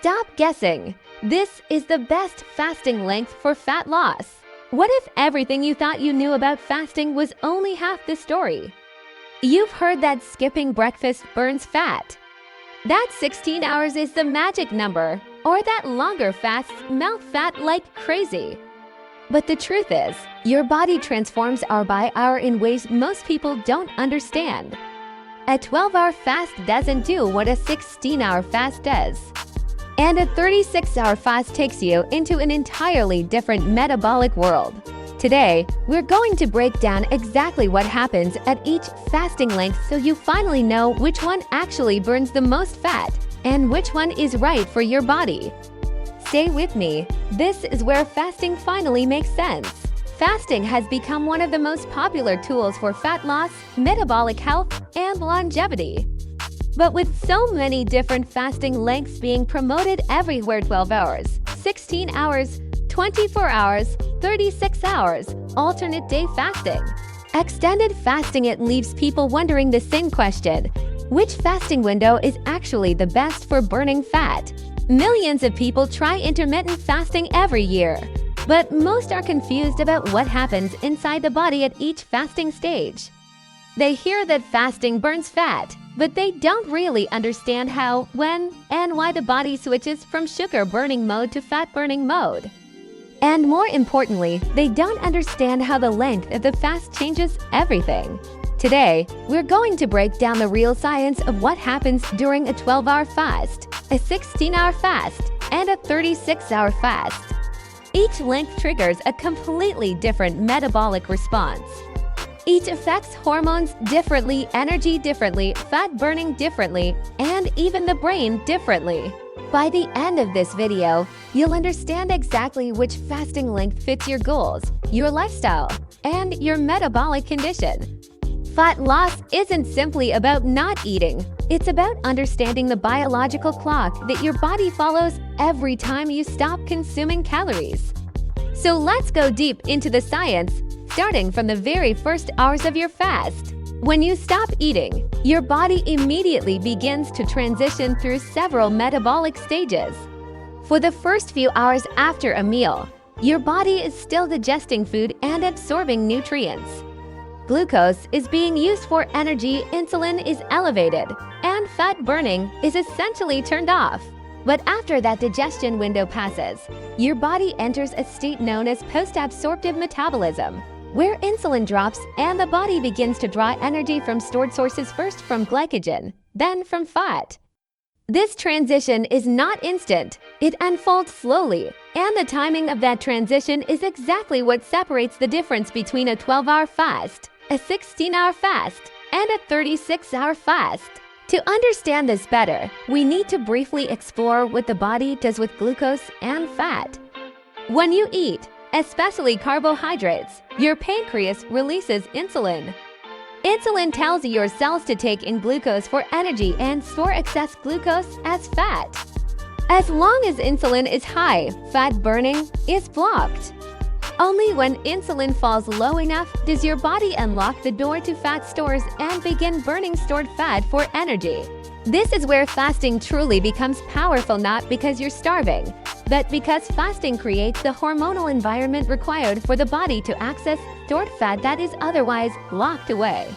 Stop guessing. This is the best fasting length for fat loss. What if everything you thought you knew about fasting was only half the story? You've heard that skipping breakfast burns fat. That 16 hours is the magic number, or that longer fasts melt fat like crazy. But the truth is, your body transforms hour by hour in ways most people don't understand. A 12-hour fast doesn't do what a 16-hour fast does. And a 36-hour fast takes you into an entirely different metabolic world. Today, we're going to break down exactly what happens at each fasting length so you finally know which one actually burns the most fat and which one is right for your body. Stay with me. This is where fasting finally makes sense. Fasting has become one of the most popular tools for fat loss, metabolic health, and longevity. But with so many different fasting lengths being promoted everywhere, 12 hours, 16 hours, 24 hours, 36 hours, alternate day fasting, extended fasting, it leaves people wondering the same question: which fasting window is actually the best for burning fat? Millions of people try intermittent fasting every year, but most are confused about what happens inside the body at each fasting stage. They hear that fasting burns fat, but they don't really understand how, when, and why the body switches from sugar-burning mode to fat-burning mode. And more importantly, they don't understand how the length of the fast changes everything. Today, we're going to break down the real science of what happens during a 12-hour fast, a 16-hour fast, and a 36-hour fast. Each length triggers a completely different metabolic response. Each affects hormones differently, energy differently, fat burning differently, and even the brain differently. By the end of this video, you'll understand exactly which fasting length fits your goals, your lifestyle, and your metabolic condition. Fat loss isn't simply about not eating. It's about understanding the biological clock that your body follows every time you stop consuming calories. So let's go deep into the science, starting from the very first hours of your fast. When you stop eating, your body immediately begins to transition through several metabolic stages. For the first few hours after a meal, your body is still digesting food and absorbing nutrients. Glucose is being used for energy, insulin is elevated, and fat burning is essentially turned off. But after that digestion window passes, your body enters a state known as post-absorptive metabolism, where insulin drops and the body begins to draw energy from stored sources, first from glycogen, then from fat. This transition is not instant. It unfolds slowly, and the timing of that transition is exactly what separates the difference between a 12-hour fast, a 16-hour fast, and a 36-hour fast. To understand this better, we need to briefly explore what the body does with glucose and fat. When you eat, especially carbohydrates, your pancreas releases insulin. Insulin tells your cells to take in glucose for energy and store excess glucose as fat. As long as insulin is high, fat burning is blocked. Only when insulin falls low enough does your body unlock the door to fat stores and begin burning stored fat for energy. This is where fasting truly becomes powerful, not because you're starving, but because fasting creates the hormonal environment required for the body to access stored fat that is otherwise locked away.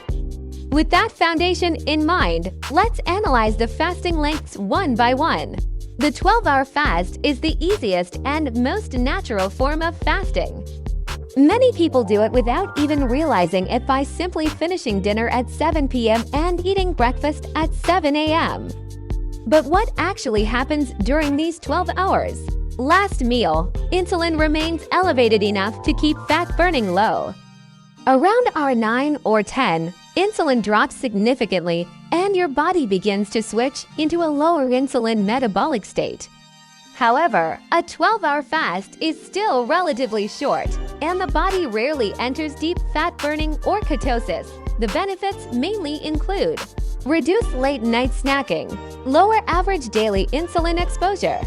With that foundation in mind, let's analyze the fasting lengths one by one. The 12-hour fast is the easiest and most natural form of fasting. Many people do it without even realizing it by simply finishing dinner at 7 p.m. and eating breakfast at 7 a.m. But what actually happens during these 12 hours? Last meal, insulin remains elevated enough to keep fat burning low. Around hour 9 or 10, insulin drops significantly and your body begins to switch into a lower insulin metabolic state. However, a 12-hour fast is still relatively short, and the body rarely enters deep fat burning or ketosis. The benefits mainly include reduced late-night snacking, lower average daily insulin exposure,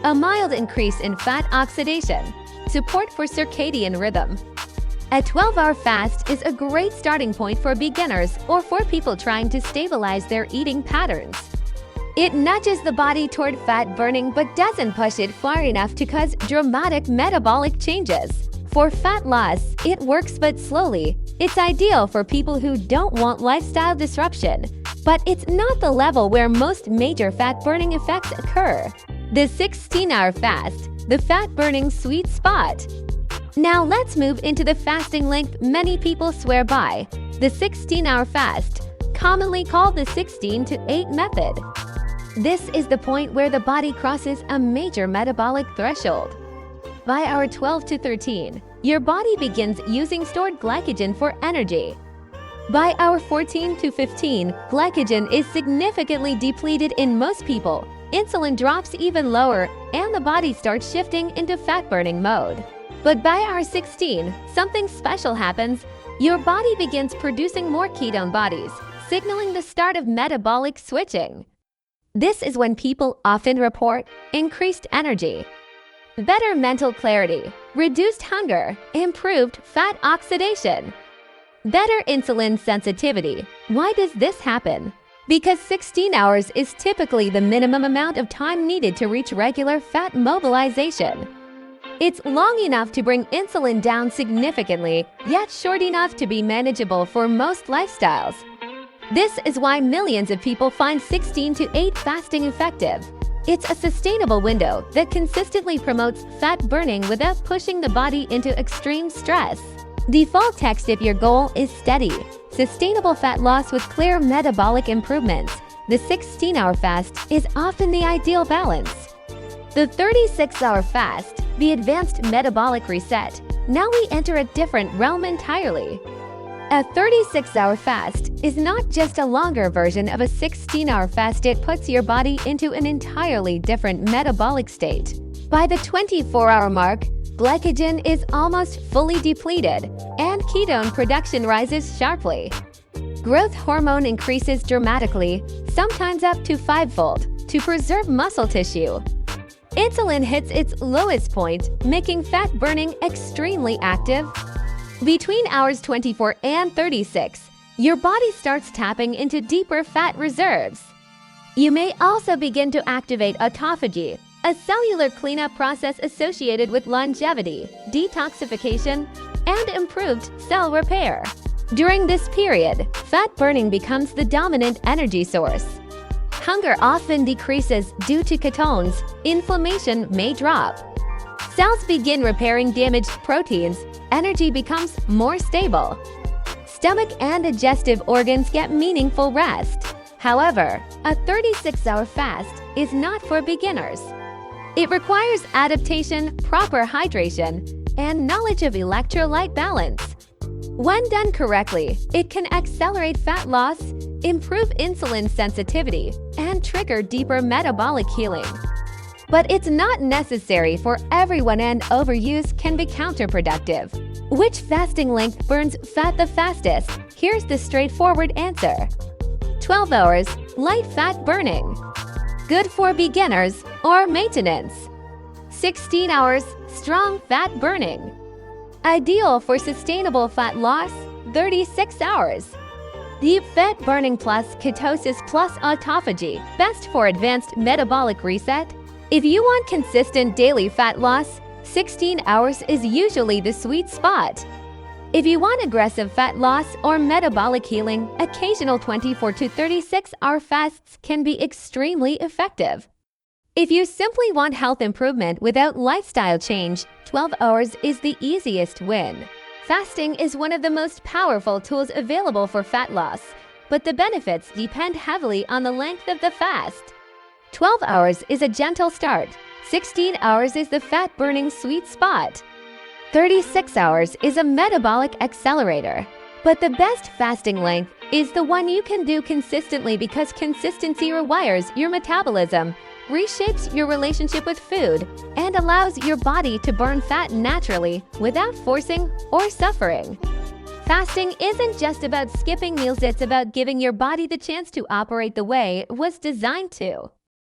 a mild increase in fat oxidation, support for circadian rhythm. A 12-hour fast is a great starting point for beginners or for people trying to stabilize their eating patterns. It nudges the body toward fat burning but doesn't push it far enough to cause dramatic metabolic changes. For fat loss, it works but slowly. It's ideal for people who don't want lifestyle disruption, but it's not the level where most major fat-burning effects occur. The 16-hour fast, the fat-burning sweet spot. Now let's move into the fasting length many people swear by, the 16-hour fast, commonly called the 16-to-8 method. This is the point where the body crosses a major metabolic threshold. By hour 12 to 13, your body begins using stored glycogen for energy. By hour 14 to 15, glycogen is significantly depleted in most people. Insulin drops even lower, and the body starts shifting into fat-burning mode. But by hour 16, something special happens. Your body begins producing more ketone bodies, signaling the start of metabolic switching. This is when people often report increased energy, better mental clarity, reduced hunger, improved fat oxidation, better insulin sensitivity. Why does this happen? Because 16 hours is typically the minimum amount of time needed to reach regular fat mobilization. It's long enough to bring insulin down significantly, yet short enough to be manageable for most lifestyles. This is why millions of people find 16-to-8 fasting effective. It's a sustainable window that consistently promotes fat burning without pushing the body into extreme stress. Default text if your goal is steady, sustainable fat loss with clear metabolic improvements. The 16-hour fast is often the ideal balance. The 36-hour fast, the advanced metabolic reset. Now we enter a different realm entirely. A 36-hour fast is not just a longer version of a 16-hour fast. It puts your body into an entirely different metabolic state. By the 24-hour mark, glycogen is almost fully depleted, and ketone production rises sharply. Growth hormone increases dramatically, sometimes up to 5-fold, to preserve muscle tissue. Insulin hits its lowest point, making fat burning extremely active. Between hours 24 and 36, your body starts tapping into deeper fat reserves. You may also begin to activate autophagy, a cellular cleanup process associated with longevity, detoxification, and improved cell repair. During this period, fat burning becomes the dominant energy source. Hunger often decreases due to ketones. Inflammation may drop. Cells begin repairing damaged proteins. Energy becomes more stable. Stomach and digestive organs get meaningful rest. However, a 36-hour fast is not for beginners. It requires adaptation, proper hydration, and knowledge of electrolyte balance. When done correctly, it can accelerate fat loss, improve insulin sensitivity, and trigger deeper metabolic healing. But it's not necessary for everyone, and overuse can be counterproductive. Which fasting length burns fat the fastest? Here's the straightforward answer. 12 hours, light fat burning. Good for beginners or maintenance. 16 hours, strong fat burning. Ideal for sustainable fat loss, 36 hours. Deep fat burning plus ketosis plus autophagy, best for advanced metabolic reset. If you want consistent daily fat loss, 16 hours is usually the sweet spot. If you want aggressive fat loss or metabolic healing, occasional 24 to 36-hour fasts can be extremely effective. If you simply want health improvement without lifestyle change, 12 hours is the easiest win. Fasting is one of the most powerful tools available for fat loss, but the benefits depend heavily on the length of the fast. 12 hours is a gentle start. 16 hours is the fat-burning sweet spot. 36 hours is a metabolic accelerator. But the best fasting length is the one you can do consistently, because consistency rewires your metabolism, reshapes your relationship with food, and allows your body to burn fat naturally without forcing or suffering. Fasting isn't just about skipping meals, it's about giving your body the chance to operate the way it was designed to.